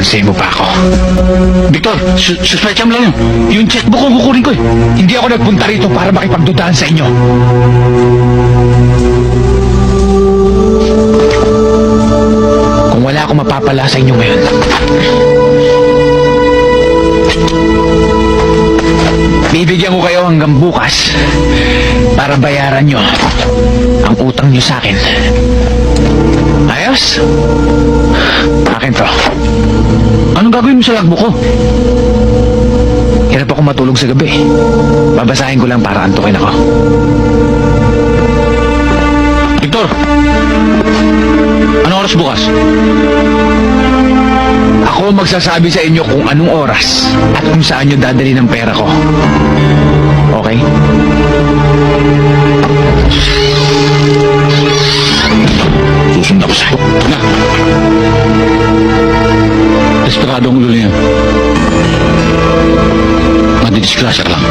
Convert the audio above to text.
Kukonsey mo pa ako. Victor, suspecha mo lang yun. Yung checkbook ko kukunin ko eh. Hindi ako nagpunta rito para makipagdudahan sa inyo. Kung wala akong mapapala sa inyo ngayon, bibigyan ko kayo hanggang bukas para bayaran nyo ang utang nyo sa akin. Ayos? Akin to. Anong gagawin mo sa logbook ko? Hirap ako matulog sa gabi. Babasahin ko lang para antukin ako. Victor, anong oras bukas? Ako magsasabi sa inyo kung anong oras at kung saan nyo dadali ng pera ko. Okay? Susunod ako sa'yo. Na. Desperado ang ulo niya. Madidisgrasya ka lang.